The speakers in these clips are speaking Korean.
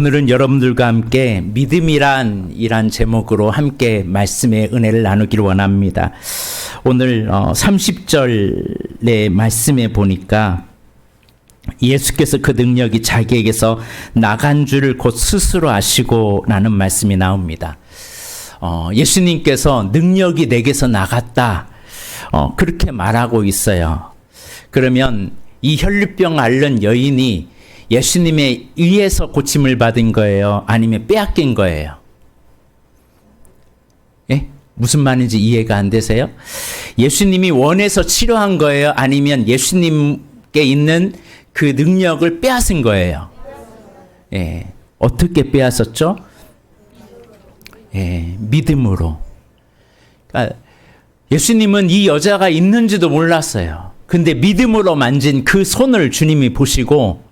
오늘은 여러분들과 함께 믿음이란 제목으로 함께 말씀의 은혜를 나누기를 원합니다. 오늘 30절의 말씀에 보니까 예수께서 그 능력이 자기에게서 나간 줄을 곧 스스로 아시고 라는 말씀이 나옵니다. 예수님께서 능력이 내게서 나갔다, 그렇게 말하고 있어요. 그러면 이 혈류병 앓는 여인이 예수님에 의해서 고침을 받은 거예요? 아니면 빼앗긴 거예요? 예? 무슨 말인지 이해가 안 되세요? 예수님이 원해서 치료한 거예요? 아니면 예수님께 있는 그 능력을 빼앗은 거예요? 예. 어떻게 빼앗았죠? 예, 믿음으로. 그러니까 예수님은 이 여자가 있는지도 몰랐어요. 근데 믿음으로 만진 그 손을 주님이 보시고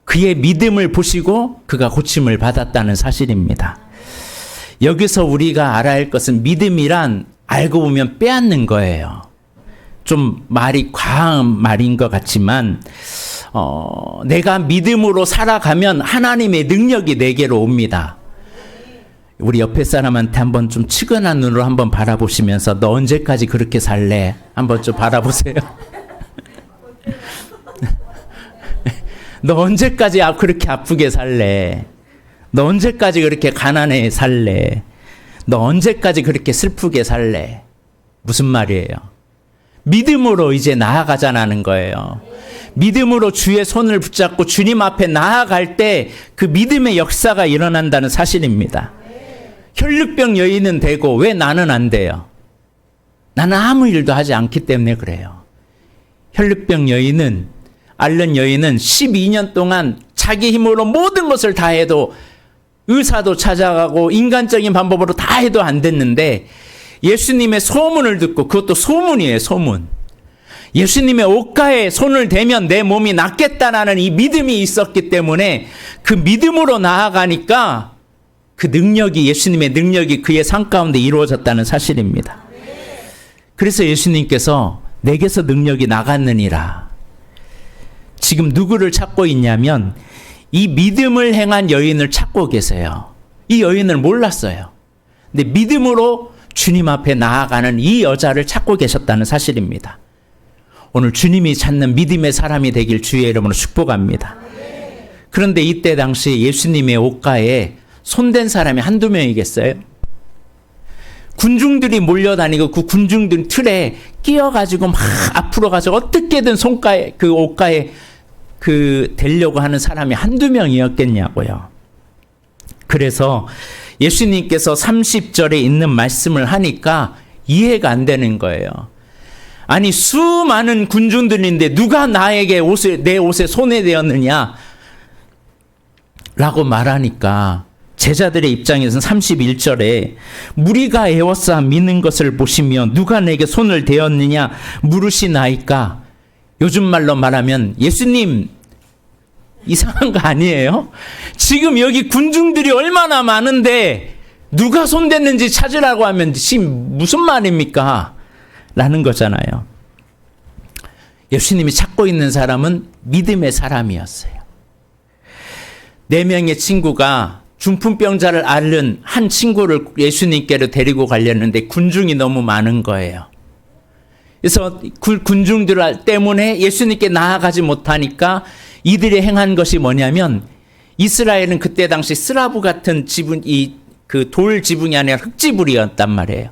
그의 믿음을 보시고 그가 고침을 받았다는 사실입니다. 여기서 우리가 알아야 할 것은 믿음이란 알고 보면 빼앗는 거예요. 좀 말이 과한 말인 것 같지만 내가 믿음으로 살아가면 하나님의 능력이 내게로 옵니다. 우리 옆에 사람한테 한번 좀 측은한 눈으로 한번 바라보시면서 너 언제까지 그렇게 살래? 한번 좀 바라보세요. 너 언제까지 그렇게 아프게 살래? 너 언제까지 그렇게 가난해 살래? 너 언제까지 그렇게 슬프게 살래? 무슨 말이에요? 믿음으로 이제 나아가자는 거예요. 믿음으로 주의 손을 붙잡고 주님 앞에 나아갈 때 그 믿음의 역사가 일어난다는 사실입니다. 혈류병 여인은 되고 왜 나는 안 돼요? 나는 아무 일도 하지 않기 때문에 그래요. 혈류병 여인은 앓는 여인은 12년 동안 자기 힘으로 모든 것을 다 해도 의사도 찾아가고 인간적인 방법으로 다 해도 안 됐는데 예수님의 소문을 듣고, 그것도 소문이에요, 소문. 예수님의 옷가에 손을 대면 내 몸이 낫겠다라는 이 믿음이 있었기 때문에 그 믿음으로 나아가니까 그 능력이, 예수님의 능력이 그의 삶 가운데 이루어졌다는 사실입니다. 그래서 예수님께서 내게서 능력이 나갔느니라. 지금 누구를 찾고 있냐면 이 믿음을 행한 여인을 찾고 계세요. 이 여인을 몰랐어요. 근데 믿음으로 주님 앞에 나아가는 이 여자를 찾고 계셨다는 사실입니다. 오늘 주님이 찾는 믿음의 사람이 되길 주의 이름으로 축복합니다. 그런데 이때 당시 예수님의 옷가에 손댄 사람이 한두 명이겠어요? 군중들이 몰려다니고 그 군중들 틀에 끼어가지고 막 앞으로 가서 어떻게든 손가에, 그 옷가에 되려고 하는 사람이 한두 명이었겠냐고요. 그래서 예수님께서 30절에 있는 말씀을 하니까 이해가 안 되는 거예요. 아니, 수많은 군중들인데 누가 나에게 내 옷에 손에 대었느냐? 라고 말하니까 제자들의 입장에서는 31절에 무리가 애워싸 미는 것을 보시며 누가 내게 손을 대었느냐 물으시나이까? 요즘 말로 말하면 예수님 이상한 거 아니에요? 지금 여기 군중들이 얼마나 많은데 누가 손댔는지 찾으라고 하면 지금 무슨 말입니까? 라는 거잖아요. 예수님이 찾고 있는 사람은 믿음의 사람이었어요. 4명의 친구가 중풍병자를 앓는 한 친구를 예수님께로 데리고 가려는데 군중이 너무 많은 거예요. 그래서 군중들 때문에 예수님께 나아가지 못하니까 이들이 행한 것이 뭐냐면, 이스라엘은 그때 당시 스라브 같은 지붕, 그 돌 지붕이 아니라 흙지붕이었단 말이에요.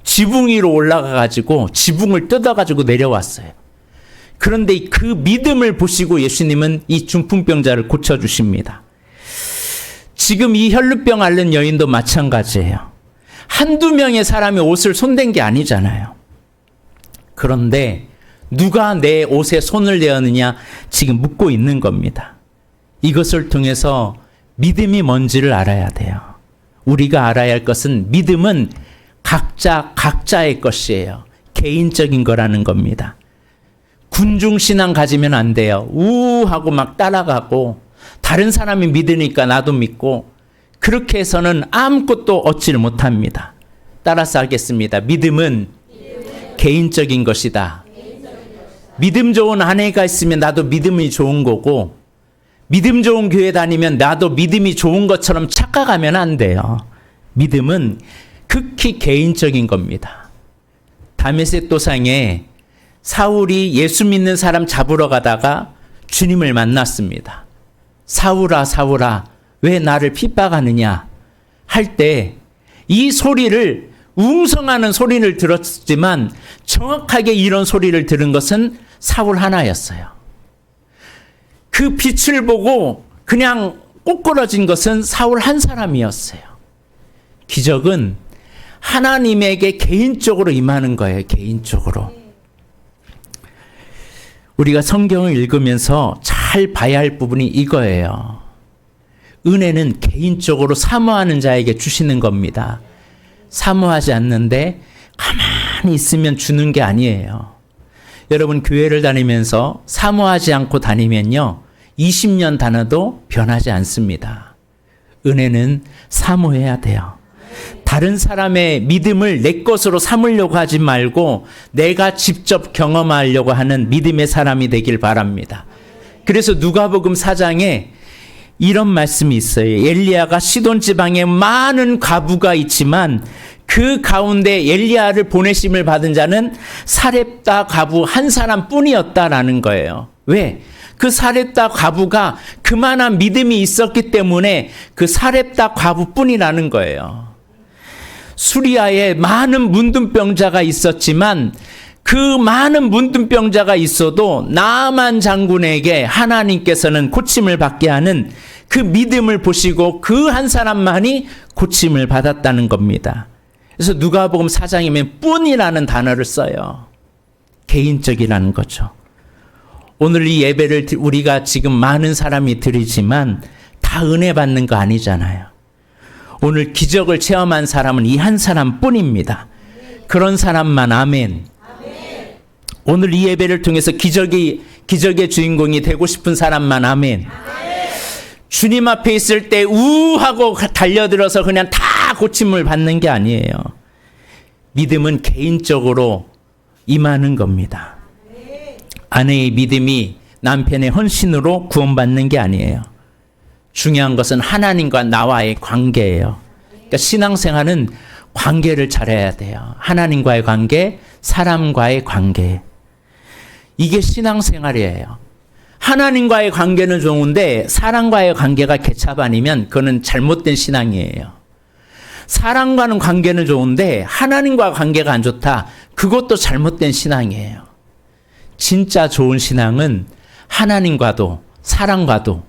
지붕 위로 올라가가지고 지붕을 뜯어가지고 내려왔어요. 그런데 그 믿음을 보시고 예수님은 이 중풍병자를 고쳐주십니다. 지금 이 혈류병 앓는 여인도 마찬가지예요. 한두 명의 사람이 옷을 손댄 게 아니잖아요. 그런데 누가 내 옷에 손을 대었느냐 지금 묻고 있는 겁니다. 이것을 통해서 믿음이 뭔지를 알아야 돼요. 우리가 알아야 할 것은 믿음은 각자의 것이에요. 개인적인 거라는 겁니다. 군중신앙 가지면 안 돼요. 우하고 막 따라가고 다른 사람이 믿으니까 나도 믿고 그렇게 해서는 아무것도 얻지를 못합니다. 따라서 하겠습니다. 믿음은 개인적인 것이다. 믿음 좋은 아내가 있으면 나도 믿음이 좋은 거고, 믿음 좋은 교회 다니면 나도 믿음이 좋은 것처럼 착각하면 안 돼요. 믿음은 극히 개인적인 겁니다. 다메섹 도상에 사울이 예수 믿는 사람 잡으러 가다가 주님을 만났습니다. 사울아, 사울아, 왜 나를 핍박하느냐 할 때 이 소리를 웅성하는 소리를 들었지만 정확하게 이런 소리를 들은 것은 사울 하나였어요. 그 빛을 보고 그냥 꼬꾸러진 것은 사울 한 사람이었어요. 기적은 하나님에게 개인적으로 임하는 거예요. 개인적으로. 우리가 성경을 읽으면서 잘 봐야 할 부분이 이거예요. 은혜는 개인적으로 사모하는 자에게 주시는 겁니다. 사모하지 않는데 가만히 있으면 주는 게 아니에요. 여러분 교회를 다니면서 사모하지 않고 다니면요 20년 다녀도 변하지 않습니다. 은혜는 사모해야 돼요. 다른 사람의 믿음을 내 것으로 삼으려고 하지 말고 내가 직접 경험하려고 하는 믿음의 사람이 되길 바랍니다. 그래서 누가복음 4장에 이런 말씀이 있어요. 엘리야가 시돈 지방에 많은 과부가 있지만 그 가운데 엘리야를 보내심을 받은 자는 사렙다 과부 한 사람뿐이었다라는 거예요. 왜? 그 사렙다 과부가 그만한 믿음이 있었기 때문에 그 사렙다 과부뿐이라는 거예요. 수리아에 많은 문둥병자가 있었지만 그 많은 문둥병자가 있어도 나만 장군에게 하나님께서는 고침을 받게 하는 그 믿음을 보시고 그 한 사람만이 고침을 받았다는 겁니다. 그래서 누가복음 4장이면 뿐이라는 단어를 써요. 개인적이라는 거죠. 오늘 이 예배를 우리가 지금 많은 사람이 드리지만 다 은혜 받는 거 아니잖아요. 오늘 기적을 체험한 사람은 이 한 사람뿐입니다. 그런 사람만 아멘. 오늘 이 예배를 통해서 기적의 주인공이 되고 싶은 사람만 아멘. 주님 앞에 있을 때 우하고 달려들어서 그냥 다 고침을 받는 게 아니에요. 믿음은 개인적으로 임하는 겁니다. 아내의 믿음이 남편의 헌신으로 구원받는 게 아니에요. 중요한 것은 하나님과 나와의 관계예요. 그러니까 신앙생활은 관계를 잘해야 돼요. 하나님과의 관계, 사람과의 관계. 이게 신앙생활이에요. 하나님과의 관계는 좋은데 사람과의 관계가 개차반이면 그거는 잘못된 신앙이에요. 사람과는 관계는 좋은데 하나님과 관계가 안 좋다. 그것도 잘못된 신앙이에요. 진짜 좋은 신앙은 하나님과도 사람과도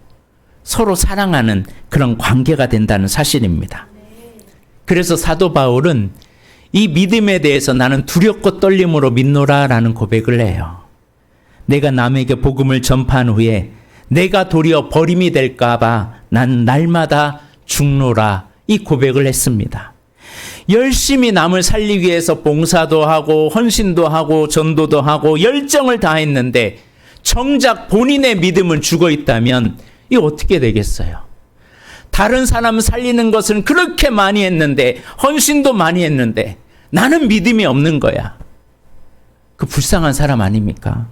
서로 사랑하는 그런 관계가 된다는 사실입니다. 그래서 사도 바울은 이 믿음에 대해서 나는 두렵고 떨림으로 믿노라라는 고백을 해요. 내가 남에게 복음을 전파한 후에 내가 도리어 버림이 될까 봐 난 날마다 죽노라 이 고백을 했습니다. 열심히 남을 살리기 위해서 봉사도 하고 헌신도 하고 전도도 하고 열정을 다했는데 정작 본인의 믿음은 죽어 있다면 이 어떻게 되겠어요? 다른 사람 살리는 것은 그렇게 많이 했는데 헌신도 많이 했는데 나는 믿음이 없는 거야. 그 불쌍한 사람 아닙니까?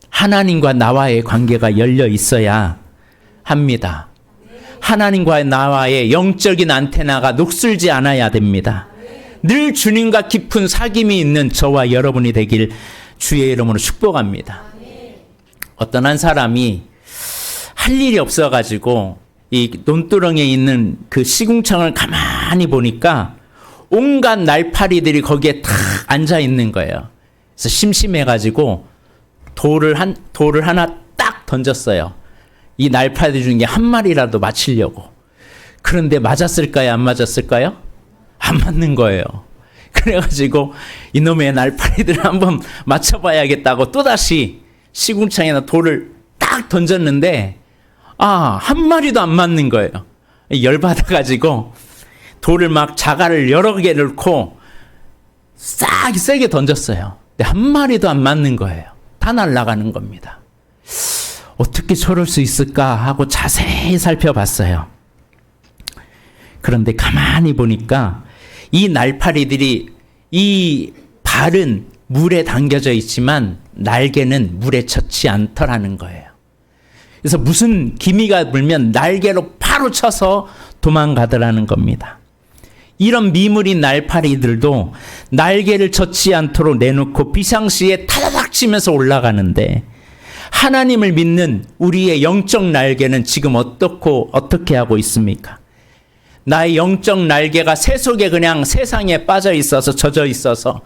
하나님과 나와의 관계가 열려 있어야 합니다. 하나님과 나와의 영적인 안테나가 녹슬지 않아야 됩니다. 늘 주님과 깊은 사귐이 있는 저와 여러분이 되길 주의 이름으로 축복합니다. 어떤 한 사람이 할 일이 없어가지고 이 논두렁에 있는 그 시궁창을 가만히 보니까 온갖 날파리들이 거기에 탁 앉아 있는 거예요. 그래서 심심해가지고 돌을 하나 딱 던졌어요. 이 날파리 중에 한 마리라도 맞히려고. 그런데 맞았을까요? 안 맞았을까요? 안 맞는 거예요. 그래가지고 이놈의 날파리들을 한번 맞춰봐야겠다고 또다시 시궁창에다 돌을 딱 던졌는데 한 마리도 안 맞는 거예요. 열받아가지고 돌을 막 자갈을 여러 개 넣고 싹 세게 던졌어요. 근데 한 마리도 안 맞는 거예요. 다 날아가는 겁니다. 어떻게 저럴 수 있을까 하고 자세히 살펴봤어요. 그런데 가만히 보니까 이 날파리들이 이 발은 물에 담겨져 있지만 날개는 물에 젖지 않더라는 거예요. 그래서 무슨 기미가 불면 날개로 바로 쳐서 도망가더라는 겁니다. 이런 미물인 날파리들도 날개를 젖지 않도록 내놓고 비상시에 타다닥 치면서 올라가는데, 하나님을 믿는 우리의 영적 날개는 지금 어떻게 하고 있습니까? 나의 영적 날개가 새 속에 그냥 세상에 빠져 있어서 젖어 있어서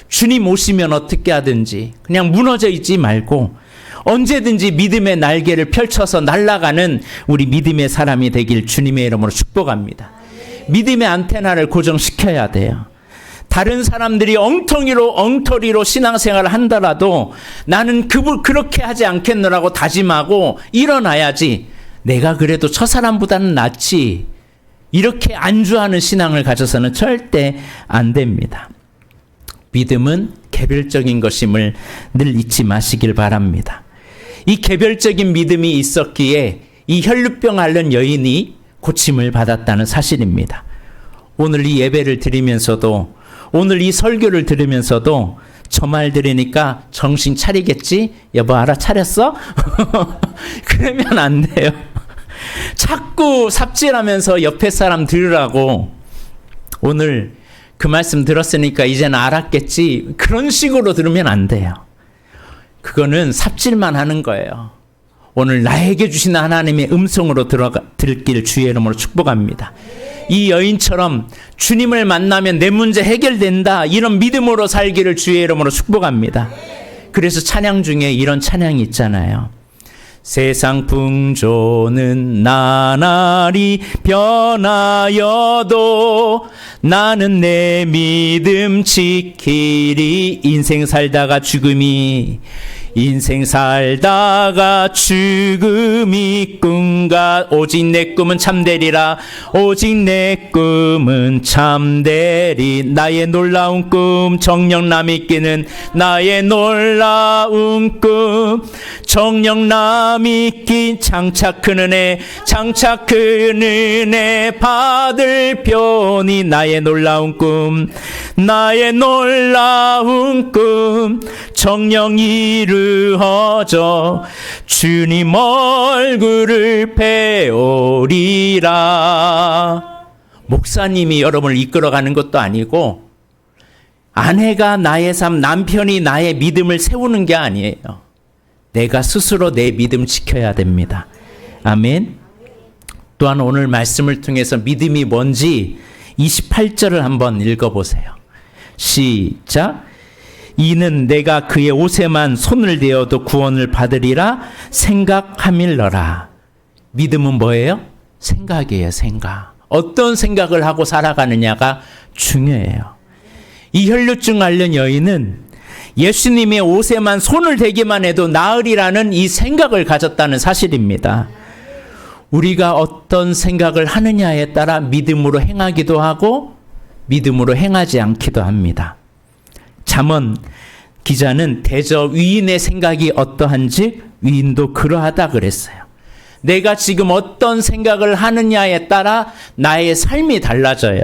주님 오시면 어떻게 하든지 그냥 무너져 있지 말고 언제든지 믿음의 날개를 펼쳐서 날아가는 우리 믿음의 사람이 되길 주님의 이름으로 축복합니다. 믿음의 안테나를 고정시켜야 돼요. 다른 사람들이 엉터리로 신앙생활을 한다라도 나는 그렇게 하지 않겠노라고 다짐하고 일어나야지, 내가 그래도 저 사람보다는 낫지, 이렇게 안주하는 신앙을 가져서는 절대 안 됩니다. 믿음은 개별적인 것임을 늘 잊지 마시길 바랍니다. 이 개별적인 믿음이 있었기에 이 혈루병 앓는 여인이 고침을 받았다는 사실입니다. 오늘 이 예배를 드리면서도, 오늘 이 설교를 들으면서도 저 말 들으니까 정신 차리겠지? 여보 알아차렸어? 그러면 안 돼요. 자꾸 삽질하면서 옆에 사람 들으라고, 오늘 그 말씀 들었으니까 이제는 알았겠지, 그런 식으로 들으면 안 돼요. 그거는 삽질만 하는 거예요. 오늘 나에게 주신 하나님의 음성으로 들길 주의 이름으로 축복합니다. 이 여인처럼 주님을 만나면 내 문제 해결된다, 이런 믿음으로 살기를 주의 이름으로 축복합니다. 그래서 찬양 중에 이런 찬양이 있잖아요. 세상 풍조는 나날이 변하여도 나는 내 믿음 지키리. 인생 살다가 죽음이 꿈과 오직 내 꿈은 참되리라. 오직 내 꿈은 참되리. 나의 놀라운 꿈 정령남이 끼는 나의 놀라운 꿈 정령남이 낀 장차 큰 은혜 받을 편이 나의 놀라운 꿈 정령이 이루어져 주님 얼굴을 배우리라. 목사님이 여러분을 이끌어가는 것도 아니고, 아내가 나의 삶, 남편이 나의 믿음을 세우는 게 아니에요. 내가 스스로 내 믿음 지켜야 됩니다. 아멘. 또한 오늘 말씀을 통해서 믿음이 뭔지 28절을 한번 읽어보세요. 시작. 이는 내가 그의 옷에만 손을 대어도 구원을 받으리라 생각함일러라. 믿음은 뭐예요? 생각이에요. 생각. 어떤 생각을 하고 살아가느냐가 중요해요. 이 혈루증 앓는 여인은 예수님의 옷에만 손을 대기만 해도 나으리라는 이 생각을 가졌다는 사실입니다. 우리가 어떤 생각을 하느냐에 따라 믿음으로 행하기도 하고 믿음으로 행하지 않기도 합니다. 잠언 기자는 대저 위인의 생각이 어떠한지 위인도 그러하다 그랬어요. 내가 지금 어떤 생각을 하느냐에 따라 나의 삶이 달라져요.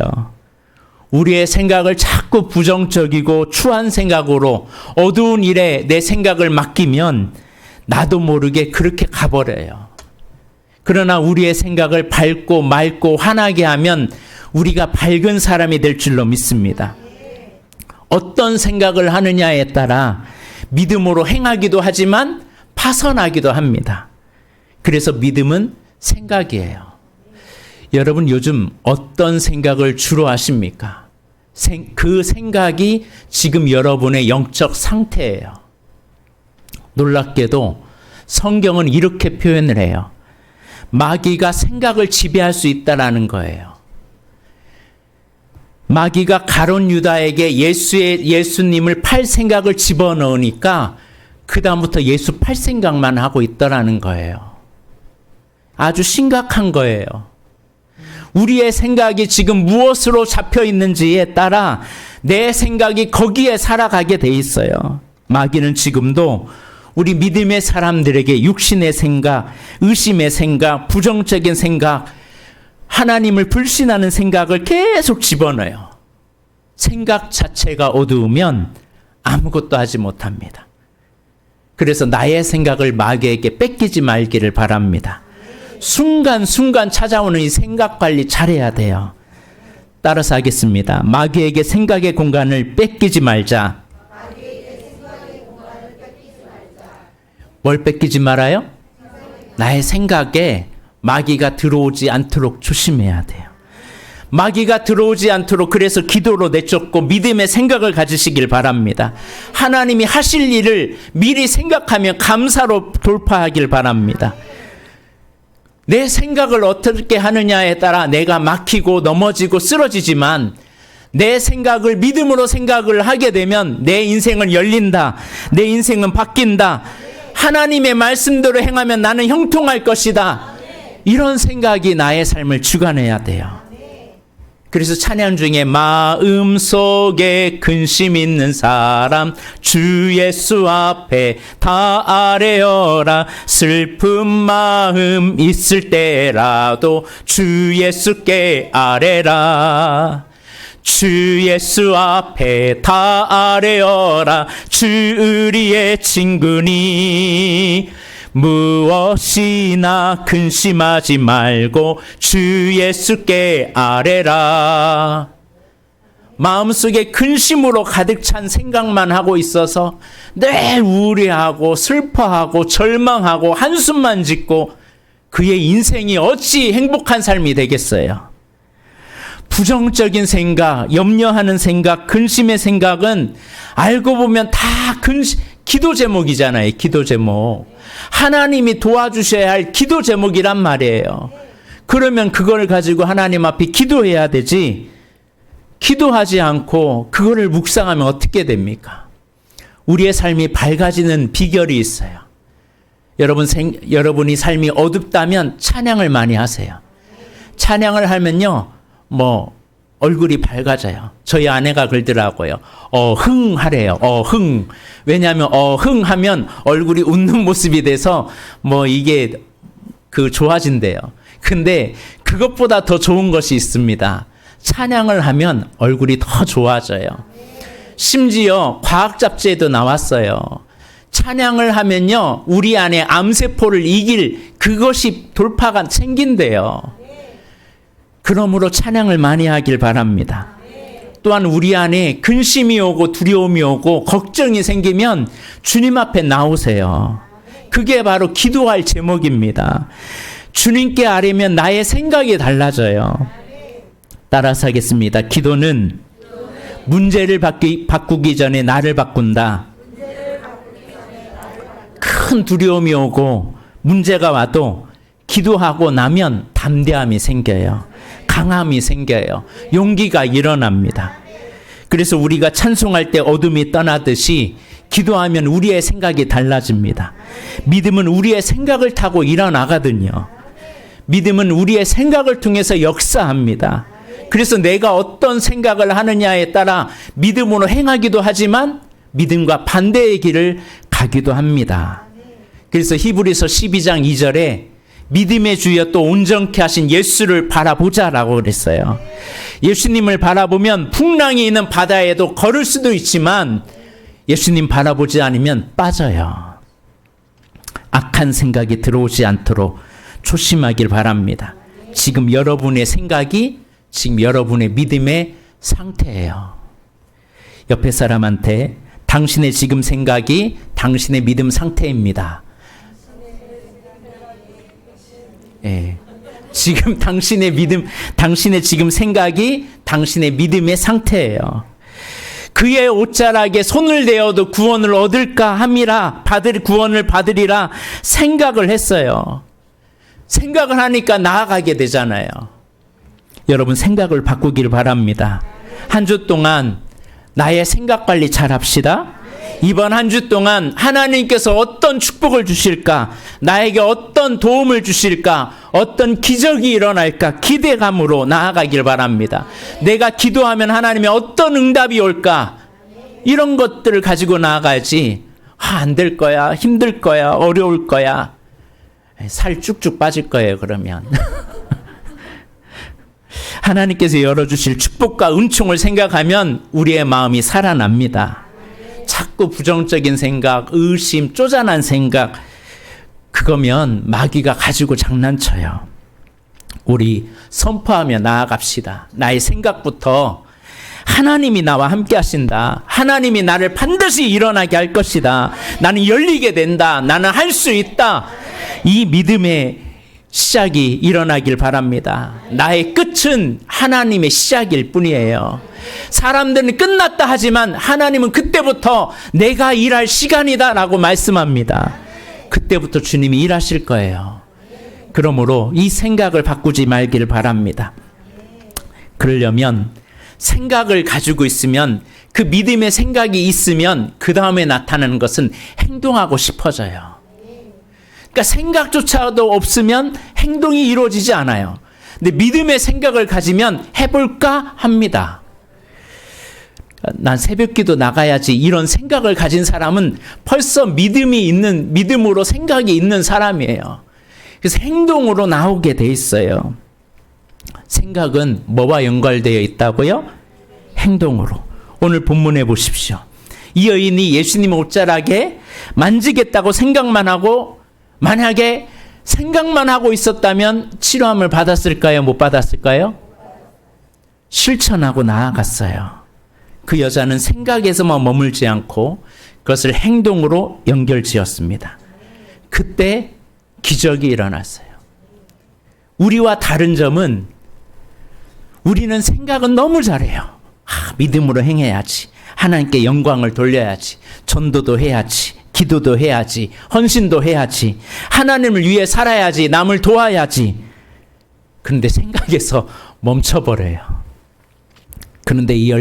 우리의 생각을 자꾸 부정적이고 추한 생각으로 어두운 일에 내 생각을 맡기면 나도 모르게 그렇게 가버려요. 그러나 우리의 생각을 밝고 맑고 환하게 하면 우리가 밝은 사람이 될 줄로 믿습니다. 어떤 생각을 하느냐에 따라 믿음으로 행하기도 하지만 파선하기도 합니다. 그래서 믿음은 생각이에요. 여러분 요즘 어떤 생각을 주로 하십니까? 그 생각이 지금 여러분의 영적 상태예요. 놀랍게도 성경은 이렇게 표현을 해요. 마귀가 생각을 지배할 수 있다라는 거예요. 마귀가 가룟 유다에게 예수님을 팔 생각을 집어넣으니까 그 다음부터 예수 팔 생각만 하고 있더라는 거예요. 아주 심각한 거예요. 우리의 생각이 지금 무엇으로 잡혀 있는지에 따라 내 생각이 거기에 살아가게 돼 있어요. 마귀는 지금도 우리 믿음의 사람들에게 육신의 생각, 의심의 생각, 부정적인 생각, 하나님을 불신하는 생각을 계속 집어넣어요. 생각 자체가 어두우면 아무것도 하지 못합니다. 그래서 나의 생각을 마귀에게 뺏기지 말기를 바랍니다. 순간순간 찾아오는 이 생각 관리 잘해야 돼요. 따라서 하겠습니다. 마귀에게 생각의 공간을 뺏기지 말자. 뭘 뺏기지 말아요? 나의 생각에 마귀가 들어오지 않도록 조심해야 돼요. 마귀가 들어오지 않도록 그래서 기도로 내쫓고 믿음의 생각을 가지시길 바랍니다. 하나님이 하실 일을 미리 생각하며 감사로 돌파하길 바랍니다. 내 생각을 어떻게 하느냐에 따라 내가 막히고 넘어지고 쓰러지지만 내 생각을 믿음으로 생각을 하게 되면 내 인생은 열린다. 내 인생은 바뀐다. 하나님의 말씀대로 행하면 나는 형통할 것이다. 이런 생각이 나의 삶을 주관해야 돼요. 그래서 찬양 중에 마음속에 근심 있는 사람 주 예수 앞에 다 아뢰어라. 슬픈 마음 있을 때라도 주 예수께 아뢰라. 주 예수 앞에 다 아뢰어라. 주 우리의 친구니 무엇이나 근심하지 말고 주 예수께 아뢰라. 마음속에 근심으로 가득 찬 생각만 하고 있어서 늘 우울해하고 슬퍼하고 절망하고 한숨만 짓고 그의 인생이 어찌 행복한 삶이 되겠어요? 부정적인 생각, 염려하는 생각, 근심의 생각은 알고 보면 다 기도 제목이잖아요. 기도 제목. 하나님이 도와주셔야 할 기도 제목이란 말이에요. 그러면 그걸 가지고 하나님 앞에 기도해야 되지, 기도하지 않고 그거를 묵상하면 어떻게 됩니까? 우리의 삶이 밝아지는 비결이 있어요. 여러분이 삶이 어둡다면 찬양을 많이 하세요. 찬양을 하면요, 얼굴이 밝아져요. 저희 아내가 그러더라고요. 흥 하래요. 흥. 왜냐하면 흥 하면 얼굴이 웃는 모습이 돼서 이게 좋아진대요. 근데 그것보다 더 좋은 것이 있습니다. 찬양을 하면 얼굴이 더 좋아져요. 심지어 과학 잡지에도 나왔어요. 찬양을 하면요, 우리 안에 암세포를 이길 그것이 돌파가 생긴대요. 그러므로 찬양을 많이 하길 바랍니다. 또한 우리 안에 근심이 오고 두려움이 오고 걱정이 생기면 주님 앞에 나오세요. 그게 바로 기도할 제목입니다. 주님께 아뢰면 나의 생각이 달라져요. 따라서 하겠습니다. 기도는 문제를 바꾸기 전에 나를 바꾼다. 큰 두려움이 오고 문제가 와도 기도하고 나면 담대함이 생겨요. 강함이 생겨요. 용기가 일어납니다. 그래서 우리가 찬송할 때 어둠이 떠나듯이 기도하면 우리의 생각이 달라집니다. 믿음은 우리의 생각을 타고 일어나거든요. 믿음은 우리의 생각을 통해서 역사합니다. 그래서 내가 어떤 생각을 하느냐에 따라 믿음으로 행하기도 하지만 믿음과 반대의 길을 가기도 합니다. 그래서 히브리서 12장 2절에 믿음의 주여 또 온전케 하신 예수를 바라보자라고 그랬어요. 예수님을 바라보면 풍랑이 있는 바다에도 걸을 수도 있지만 예수님 바라보지 않으면 빠져요. 악한 생각이 들어오지 않도록 조심하길 바랍니다. 지금 여러분의 생각이 지금 여러분의 믿음의 상태예요. 옆에 사람한테 당신의 지금 생각이 당신의 믿음 상태입니다. 예. 지금 당신의 지금 생각이 당신의 믿음의 상태예요. 그의 옷자락에 손을 대어도 구원을 얻을까 함이라, 구원을 받으리라 생각을 했어요. 생각을 하니까 나아가게 되잖아요. 여러분 생각을 바꾸길 바랍니다. 한 주 동안 나의 생각 관리 잘 합시다. 이번 한 주 동안 하나님께서 어떤 축복을 주실까? 나에게 어떤 도움을 주실까? 어떤 기적이 일어날까? 기대감으로 나아가길 바랍니다. 내가 기도하면 하나님의 어떤 응답이 올까? 이런 것들을 가지고 나아가야지. 안 될 거야, 힘들 거야, 어려울 거야. 살 쭉쭉 빠질 거예요, 그러면. 하나님께서 열어주실 축복과 은총을 생각하면 우리의 마음이 살아납니다. 자꾸 자꾸 부정적인 생각, 의심, 쪼잔한 생각, 그거면 마귀가 가지고 장난쳐요. 우리 선포하며 나아갑시다. 나의 생각부터 하나님이 나와 함께 하신다. 하나님이 나를 반드시 일어나게 할 것이다. 나는 열리게 된다. 나는 할 수 있다. 이 믿음의 시작이 일어나길 바랍니다. 나의 끝은 하나님의 시작일 뿐이에요. 사람들은 끝났다 하지만 하나님은 그때부터 내가 일할 시간이다 라고 말씀합니다. 그때부터 주님이 일하실 거예요. 그러므로 이 생각을 바꾸지 말길 바랍니다. 그러려면 생각을 가지고 있으면, 그 믿음의 생각이 있으면 그 다음에 나타나는 것은 행동하고 싶어져요. 그러니까 생각조차도 없으면 행동이 이루어지지 않아요. 근데 믿음의 생각을 가지면 해볼까 합니다. 난 새벽기도 나가야지, 이런 생각을 가진 사람은 벌써 믿음으로 생각이 있는 사람이에요. 그래서 행동으로 나오게 돼 있어요. 생각은 뭐와 연관되어 있다고요? 행동으로. 오늘 본문에 보십시오. 이 여인이 예수님의 옷자락에 만지겠다고 생각만 하고, 만약에 생각만 하고 있었다면 치료함을 받았을까요? 못 받았을까요? 실천하고 나아갔어요. 그 여자는 생각에서만 머물지 않고 그것을 행동으로 연결지었습니다. 그때 기적이 일어났어요. 우리와 다른 점은, 우리는 생각은 너무 잘해요. 믿음으로 행해야지, 하나님께 영광을 돌려야지, 전도도 해야지, 기도도 해야지, 헌신도 해야지, 하나님을 위해 살아야지, 남을 도와야지. 그런데 생각에서 멈춰버려요. 그런데 이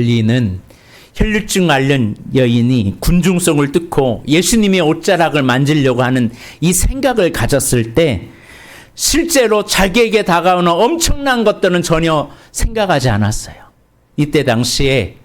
혈루증 앓는 여인이 군중성을 뚫고 예수님의 옷자락을 만지려고 하는 이 생각을 가졌을 때, 실제로 자기에게 다가오는 엄청난 것들은 전혀 생각하지 않았어요. 이때 당시에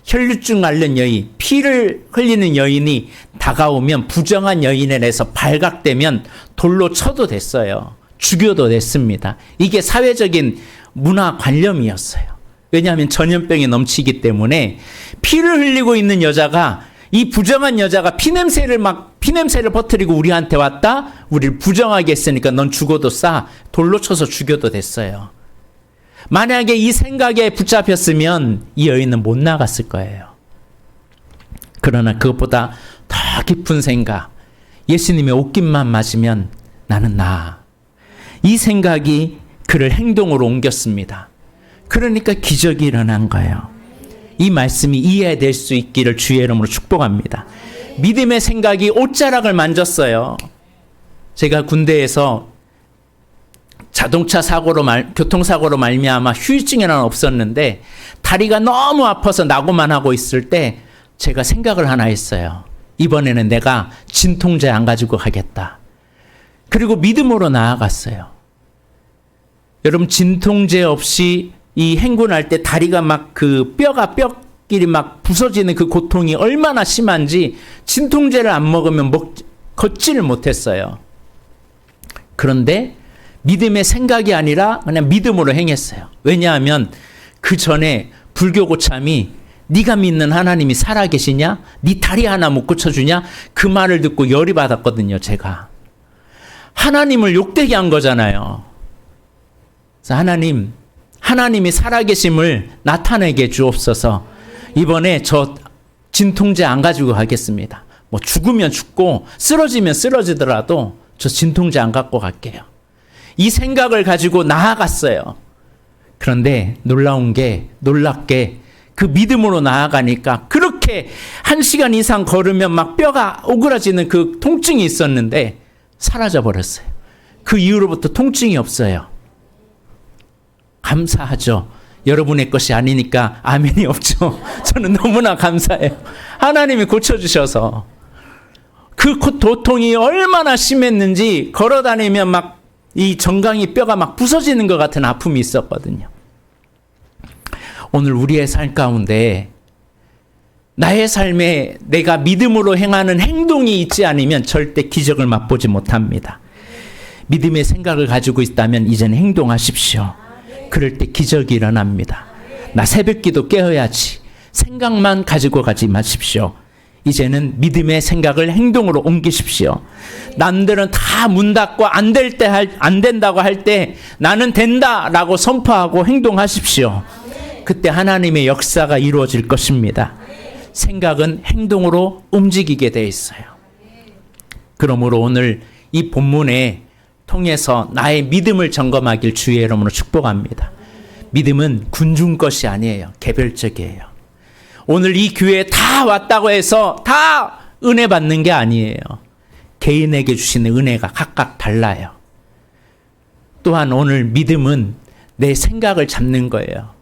혈루증 앓는 여인, 피를 흘리는 여인이 다가오면, 부정한 여인에 대해서 발각되면 돌로 쳐도 됐어요. 죽여도 됐습니다. 이게 사회적인 문화 관념이었어요. 왜냐하면 전염병이 넘치기 때문에 피를 흘리고 있는 여자가, 이 부정한 여자가 피냄새를 퍼뜨리고 우리한테 왔다? 우리를 부정하게 했으니까 넌 죽어도 싸. 돌로 쳐서 죽여도 됐어요. 만약에 이 생각에 붙잡혔으면 이 여인은 못 나갔을 거예요. 그러나 그것보다 더 깊은 생각, 예수님의 옷깃만 맞으면 나는 나. 이 생각이 그를 행동으로 옮겼습니다. 그러니까 기적이 일어난 거예요. 이 말씀이 이해될 수 있기를 주의 이름으로 축복합니다. 믿음의 생각이 옷자락을 만졌어요. 제가 군대에서 교통사고로 말미암아 후유증이 하나 없었는데, 다리가 너무 아파서 낙오만 하고 있을 때 제가 생각을 하나 했어요. 이번에는 내가 진통제 안 가지고 가겠다. 그리고 믿음으로 나아갔어요. 여러분, 진통제 없이 이 행군할 때 다리가 막 뼈끼리 막 부서지는 그 고통이 얼마나 심한지 진통제를 안 먹으면 걷지를 못했어요. 그런데 믿음의 생각이 아니라 그냥 믿음으로 행했어요. 왜냐하면 그 전에 불교 고참이 네가 믿는 하나님이 살아계시냐? 네 다리 하나 못 고쳐주냐? 그 말을 듣고 열이 받았거든요. 제가. 하나님을 욕되게 한 거잖아요. 그래서 하나님이 살아계심을 나타내게 주옵소서. 이번에 저 진통제 안 가지고 가겠습니다. 뭐 죽으면 죽고 쓰러지면 쓰러지더라도 저 진통제 안 갖고 갈게요. 이 생각을 가지고 나아갔어요. 그런데 놀랍게 그 믿음으로 나아가니까 그렇게 1시간 이상 걸으면 막 뼈가 오그라지는 그 통증이 있었는데 사라져 버렸어요. 그 이후로부터 통증이 없어요. 감사하죠. 여러분의 것이 아니니까 아멘이 없죠. 저는 너무나 감사해요. 하나님이 고쳐주셔서. 그 고통이 얼마나 심했는지 걸어다니면 막 이 정강이 뼈가 막 부서지는 것 같은 아픔이 있었거든요. 오늘 우리의 삶 가운데 나의 삶에 내가 믿음으로 행하는 행동이 있지 않으면 절대 기적을 맛보지 못합니다. 믿음의 생각을 가지고 있다면 이제는 행동하십시오. 그럴 때 기적이 일어납니다. 나 새벽기도 깨어야지. 생각만 가지고 가지 마십시오. 이제는 믿음의 생각을 행동으로 옮기십시오. 남들은 다 문 닫고 안 된다고 할 때 나는 된다라고 선포하고 행동하십시오. 그때 하나님의 역사가 이루어질 것입니다. 생각은 행동으로 움직이게 돼 있어요. 그러므로 오늘 이 본문에 통해서 나의 믿음을 점검하길 주의 이름으로 축복합니다. 믿음은 군중 것이 아니에요. 개별적이에요. 오늘 이 교회에 다 왔다고 해서 다 은혜 받는 게 아니에요. 개인에게 주시는 은혜가 각각 달라요. 또한 오늘 믿음은 내 생각을 잡는 거예요.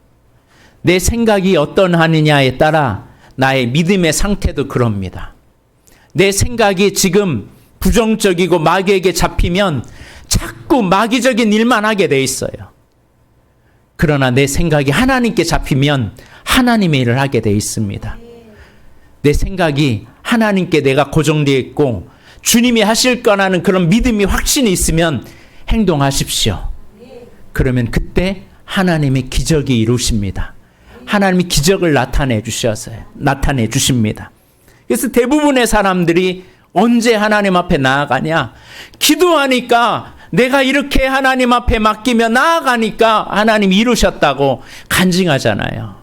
내 생각이 어떠하느냐에 따라 나의 믿음의 상태도 그럽니다. 내 생각이 지금 부정적이고 마귀에게 잡히면 자꾸 마귀적인 일만 하게 돼 있어요. 그러나 내 생각이 하나님께 잡히면 하나님의 일을 하게 돼 있습니다. 내 생각이 하나님께 내가 고정되어 있고 주님이 하실 거라는 그런 믿음이 확신이 있으면 행동하십시오. 그러면 그때 하나님의 기적이 이루십니다. 하나님이 기적을 나타내 주십니다. 그래서 대부분의 사람들이 언제 하나님 앞에 나아가냐? 기도하니까 내가 이렇게 하나님 앞에 맡기며 나아가니까 하나님이 이루셨다고 간증하잖아요.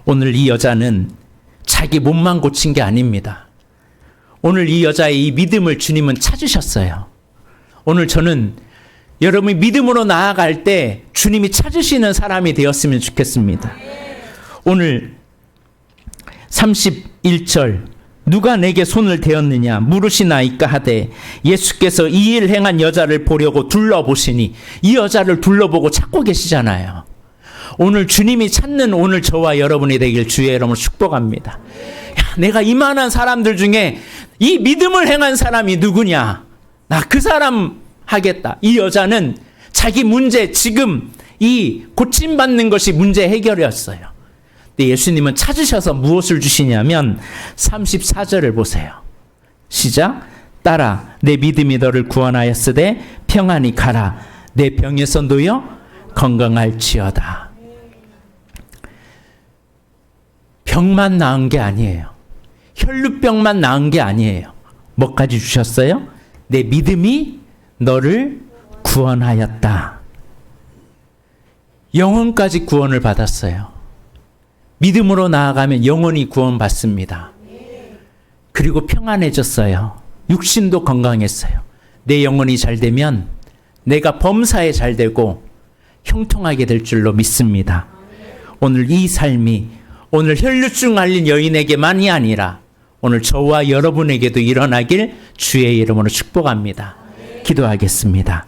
오늘 이 여자는 자기 몸만 고친 게 아닙니다. 오늘 이 여자의 이 믿음을 주님은 찾으셨어요. 오늘 저는 여러분이 믿음으로 나아갈 때 주님이 찾으시는 사람이 되었으면 좋겠습니다. 오늘 31절 누가 내게 손을 대었느냐 물으시나이까 하되 예수께서 이 일 행한 여자를 보려고 둘러보시니 이 여자를 둘러보고 찾고 계시잖아요. 오늘 주님이 찾는 오늘 저와 여러분이 되길 주의 이름으로 축복합니다. 야, 내가 이만한 사람들 중에 이 믿음을 행한 사람이 누구냐? 나 그 사람 하겠다. 이 여자는 자기 문제 지금 이 고침받는 것이 문제 해결이었어요. 근데 예수님은 찾으셔서 무엇을 주시냐면 34절을 보세요. 시작. 따라 내 믿음이 너를 구원하였으되 평안히 가라. 내 병에서 놓여 건강할지어다. 병만 나은 게 아니에요. 혈루병만 나은 게 아니에요. 뭐까지 주셨어요? 내 믿음이 너를 구원하였다. 영혼까지 구원을 받았어요. 믿음으로 나아가면 영혼이 구원받습니다. 그리고 평안해졌어요. 육신도 건강했어요. 내 영혼이 잘 되면 내가 범사에 잘 되고 형통하게 될 줄로 믿습니다. 오늘 이 삶이 오늘 혈루증 앓린 여인에게만이 아니라 오늘 저와 여러분에게도 일어나길 주의 이름으로 축복합니다. 기도하겠습니다.